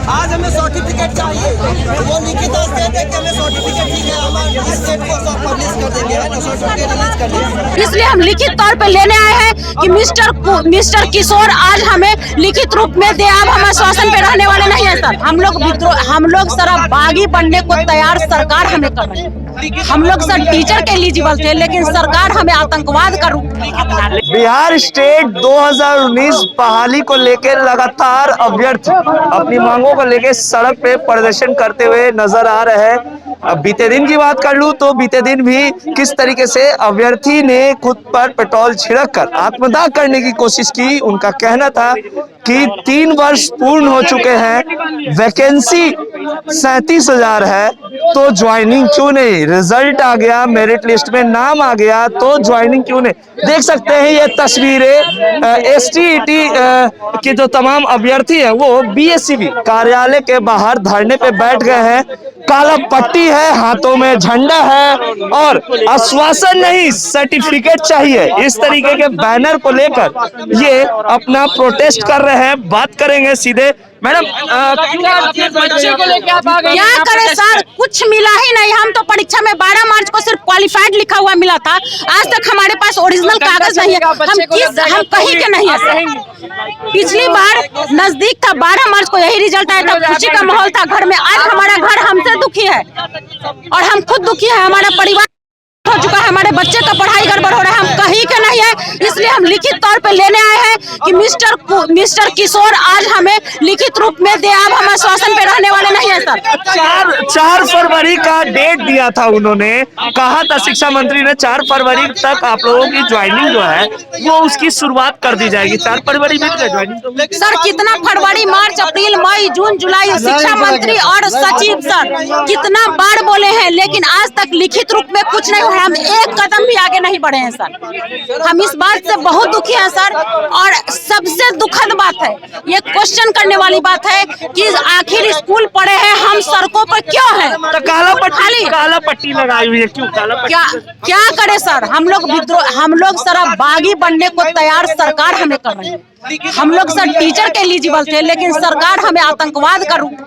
आज हमें सर्टिफिकेट चाहिए, वो लिखित स्टेट है कि हमें सर्टिफिकेट ठीक है, हमारे स्टेट को सब पब्लिश कर देंगे, है ना, सर्टिफिकेट रिलीज कर देंगे। इसलिए हम लिखित तौर पे लेने आए हैं कि मिस्टर किशोर आज हमें लिखित रूप में दे। अब हम आश्वासन पे रहने वाले नहीं है सर। हम लोग सर बागी बनने को तैयार सरकार हमें कर रही है। हम लोग सर टीचर के एलिजिबल थे, लेकिन सरकार हमें आतंकवाद का रूप। बिहार स्टेट 2019 बहाली को लेकर लगातार अभ्यर्थी अपनी मांगों को लेकर सड़क पे प्रदर्शन करते हुए नजर आ रहे हैं। अब बीते दिन की बात कर लूं तो बीते दिन भी किस तरीके से अभ्यर्थी ने खुद पर पेट्रोल छिड़क कर आत्मदाह करने की कोशिश की। उनका कहना था कि 3 वर्ष पूर्ण हो चुके हैं, वैकेंसी 37,000 है, तो ज्वाइनिंग क्यों नहीं? रिजल्ट आ गया, मेरिट लिस्ट में नाम आ गया, तो ज्वाइनिंग क्यों नहीं? देख सकते हैं ये तस्वीरें एसटीईटी के जो तमाम अभ्यर्थी हैं वो बीएससीबी कार्यालय के बाहर धरने पे बैठ गए हैं। काला पट्टी है, हाथों में झंडा है और आश्वासन नहीं सर्टिफिकेट चाहिए, इस तरीके के बैनर को लेकर ये अपना प्रोटेस्ट कर रहे हैं। बात करेंगे सीधे। मैडम बच्चे को लेके आप आ गए, क्या करें सर, कुछ मिला ही नहीं। हम तो परीक्षा में 12 मार्च को सिर्फ क्वालिफाइड लिखा हुआ मिला था। आज तक हमारे पास ओरिजिनल कागज नहीं है। हम कहीं के नहीं है। पिछली बार नजदीक था, 12 मार्च को यही रिजल्ट आया था, खुशी का माहौल था घर में। आज हमारा घर हमसे दुखी है और हम खुद दुखी है। हमारा परिवार हो चुका है, हमारे बच्चे का पढ़ाई गड़बड़ हो रहा है। हम कहीं के नहीं है, इसलिए हम लिखित तौर पे लेने आए हैं कि मिस्टर किशोर आज हमें लिखित रूप में दे। अब हम आश्वासन पे रहने वाले नहीं है सर। 4 फरवरी का डेट दिया था, उन्होंने कहा था, शिक्षा मंत्री ने 4 फरवरी तक आप लोगों की ज्वाइनिंग जो है वो उसकी शुरुआत कर दी जाएगी। 4 फरवरी में ज्वाइनिंग सर कितना फरवरी, मार्च, अप्रैल, मई, जून, जुलाई शिक्षा मंत्री और सचिव सर कितना बार बोले हैं, लेकिन आज तक लिखित रूप में कुछ नहीं। हम एक कदम भी आगे नहीं बढ़े हैं सर। हम इस बात से बहुत दुखी हैं सर। और सबसे दुखद बात है, ये क्वेश्चन करने वाली बात है कि आखिर स्कूल पढ़े हैं, हम सड़कों पर क्यों हैं? तो काला पट्टी लगाई हुई है, क्यों काला पट्टी? क्या करे सर, हम लोग सर बागी बनने को तैयार सरकार हमें कर रही है। हम लोग सर टीचर के एलिजिबल थे, लेकिन सरकार हमें आतंकवाद का रूप।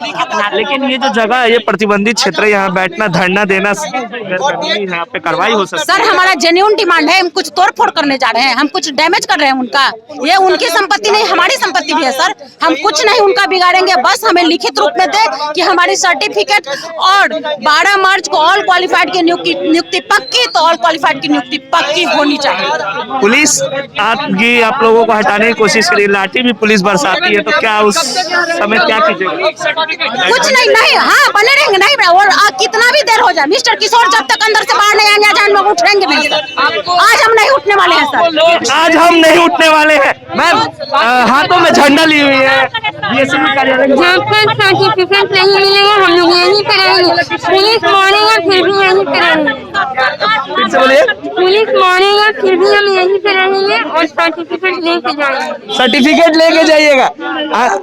लेकिन ये जो जगह है, ये प्रतिबंधित क्षेत्र है, यहाँ बैठना धरना देना यहाँ पे कार्रवाई हो सकती है। सर हमारा जेन्युइन डिमांड है, हम कुछ तोड़फोड़ करने जा रहे हैं, हम कुछ डैमेज कर रहे हैं उनका। ये उनकी संपत्ति नहीं, हमारी संपत्ति भी है सर। हम कुछ नहीं उनका बिगाड़ेंगे, बस हमें लिखित रूप में दे कि हमारी सर्टिफिकेट और 12 मार्च को ऑल क्वालिफाइड की नियुक्ति पक्की, तो ऑल क्वालिफाइड की नियुक्ति पक्की होनी चाहिए। पुलिस आप लोगों को हटाने की कोशिश करी, लाठी भी पुलिस बरसाती है, तो क्या उस समय क्या कीजिएगा? कुछ नहीं, हाँ बने रहेंगे नहीं। और कितना भी देर हो जाए, मिस्टर किशोर जब तक अंदर से बाहर नहीं आएंगे आज हम लोग उठेंगे नहीं सर। आज हम नहीं उठने वाले हैं सर। आज हम नहीं उठने वाले हैं। मैम हाथों में झंडा ली हुई है, बीएससीबी कार्यालय जब तक सर्टिफिकेट नहीं मिलेगा हम लोग यहीं पे रहेंगे। पुलिस मारेगा फिर भी यहीं पे रहेंगे। फिर से बोलिए। पुलिस मारेगा फिर भी हम यहीं पे रहेंगे और सर्टिफिकेट लेके जाएंगे। सर्टिफिकेट लेके जाइएगा।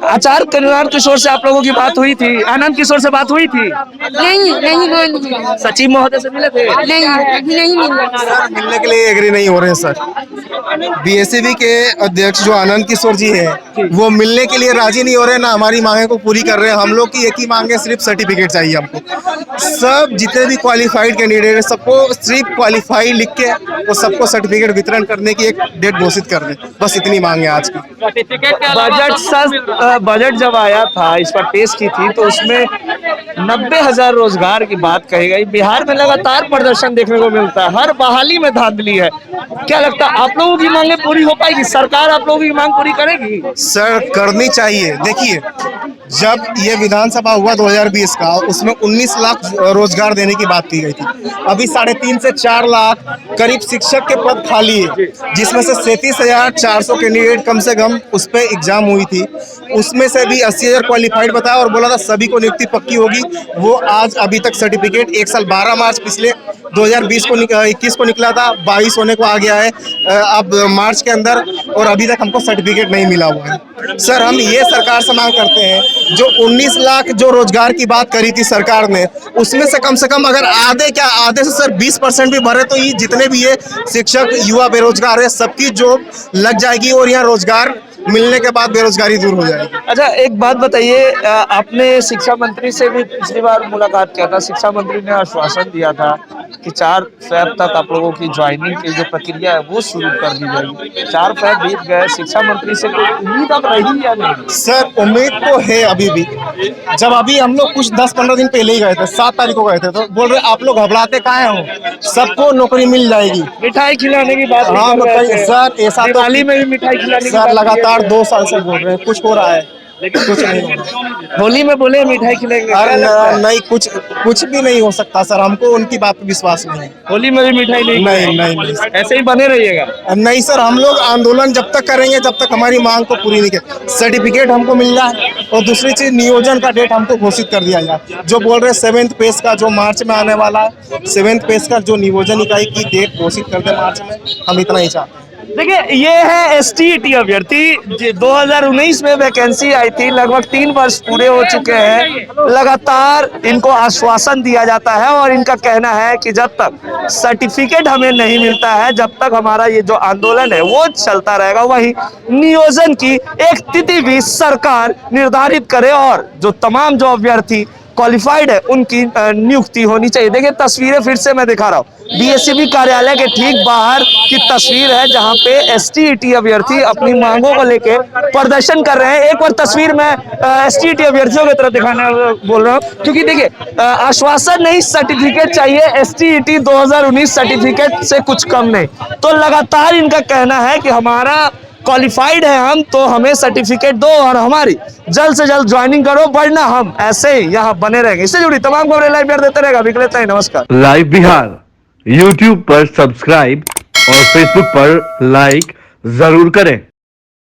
आचार्य कल्याण किशोर से आप लोगों की बात हुई थी? आनंद किशोर से बात हुई थी? नहीं बोल। सचिव महोदय से मिले थे? नहीं मिलने के लिए एग्री नहीं हो रहे हैं सर। बीएससीबी के अध्यक्ष जो आनंद किशोर जी हैं, वो मिलने के लिए राजी नहीं हो रहे, ना हमारी मांगे को पूरी कर रहे हैं। हम लोग की एक ही मांग है, सिर्फ सर्टिफिकेट चाहिए हमको। सब जितने भी क्वालिफाइड कैंडिडेट है, सबको सिर्फ क्वालिफाई लिख के वो सबको सर्टिफिकेट वितरण करने की एक डेट घोषित कर दें, बस इतनी मांग है आज की। बजट जब आया था, इस पर पेश की थी, तो उसमें 90,000 रोजगार की बात कही गई। बिहार में लगातार प्रदर्शन देखने को मिलता है, हर बहाली में धांधली है। क्या लगता है आप लोगों की मांगे पूरी हो पाएगी? सरकार आप लोगों की मांग पूरी करेगी? सर करनी चाहिए। देखिए, जब ये विधानसभा हुआ 2020 का, उसमें 19 लाख रोजगार देने की बात की गई थी। अभी 3.5 से 4 लाख करीब शिक्षक के पद खाली है, जिसमें से 37,400 कैंडिडेट कम से कम उस पर एग्जाम हुई थी। उसमें से भी 80,000 क्वालिफाइड बताया और बोला था सभी को नियुक्ति पक्की होगी। वो आज अभी तक सर्टिफिकेट 1 साल 12 मार्च पिछले 2021 को निकला था, 22 होने को आ गया है अब मार्च के अंदर, और अभी तक हमको सर्टिफिकेट नहीं मिला हुआ है। सर हम ये सरकार से मांग करते हैं, जो 19 लाख जो रोजगार की बात करी थी सरकार ने, उसमें से कम अगर आधे से सर 20% भी भरे, तो ये जितने भी ये शिक्षक युवा बेरोजगार है सबकी जॉब लग जाएगी और यहाँ रोजगार मिलने के बाद बेरोजगारी दूर हो जाएगी। अच्छा, एक बात बताइए, आपने शिक्षा मंत्री से भी पिछली बार मुलाकात किया था। शिक्षा मंत्री ने आश्वासन दिया था कि 4 फरवरी तक आप लोगों की ज्वाइनिंग की जो प्रक्रिया है वो शुरू कर दी जाएगी। 4 फरवरी बीत गए, शिक्षा मंत्री से कोई उम्मीद अब रही या नहीं? सर उम्मीद तो है अभी भी। जब अभी हम लोग कुछ 10-15 दिन पहले ही गए थे, 7 तारीख को गए थे, तो बोल रहे आप लोग घबराते काहे हो, सबको नौकरी मिल जाएगी। मिठाई खिलाने की बात हाँ सर, ऐसा तो दिवाली में भी मिठाई खिलाने की सर बात लगातार 2 साल से बोल रहे हैं, कुछ हो रहा है लेकिन कुछ नहीं हो रहा। होली में बोले मिठाई खिलाएंगे, नहीं, कुछ भी नहीं हो सकता सर, हमको उनकी बात पे विश्वास नहीं है। होली में भी मिठाई नहीं, ऐसे ही बने रहिएगा। नहीं सर, हम लोग आंदोलन जब तक करेंगे जब तक हमारी मांग को पूरी नहीं कर। सर्टिफिकेट हमको मिल रहा है और दूसरी चीज नियोजन का डेट हमको घोषित कर दिया जाए। जो बोल रहे 7th पेस का जो मार्च में आने वाला है, 7th पेस का जो नियोजन इकाई की डेट घोषित कर दे मार्च में, हम इतना ही चाहते हैं। देखिए, ये है एसटीईटी अभ्यर्थी। 2019 में वैकेंसी आई थी, लगभग 3 वर्ष पूरे हो चुके हैं। लगातार इनको आश्वासन दिया जाता है और इनका कहना है कि जब तक सर्टिफिकेट हमें नहीं मिलता है, जब तक हमारा ये जो आंदोलन है वो चलता रहेगा। वहीं नियोजन की एक तिथि भी सरकार निर्धारित करे और जो तमाम जो अभ्यर्थी क्वालिफाइड है उनकी नियुक्ति होनी चाहिए। देखिए, तस्वीरें फिर से मैं दिखा रहा हूँ, बीएससीबी कार्यालय के ठीक बाहर की तस्वीर है जहां पे एसटीईटी अभ्यर्थी अपनी मांगों को लेके प्रदर्शन कर रहे हैं। एक बार तस्वीर में एसटीईटी अभ्यर्थियों की तरफ दिखाने बोल रहा हूँ, क्योंकि देखिए, आश्वासन नहीं, सर्टिफिकेट चाहिए। एसटीईटी 2019 सर्टिफिकेट से कुछ कम नहीं। तो लगातार इनका कहना है कि हमारा क्वालिफाइड है हम, तो हमें सर्टिफिकेट दो और हमारी जल्द से जल्द ज्वाइनिंग करो, वरना हम ऐसे ही यहाँ बने रहेंगे। इससे जुड़ी तमाम खबरें लाइव बिहार देते रहेगा। विक्रेता, नमस्कार। लाइव बिहार YouTube पर सब्सक्राइब और Facebook पर लाइक जरूर करें।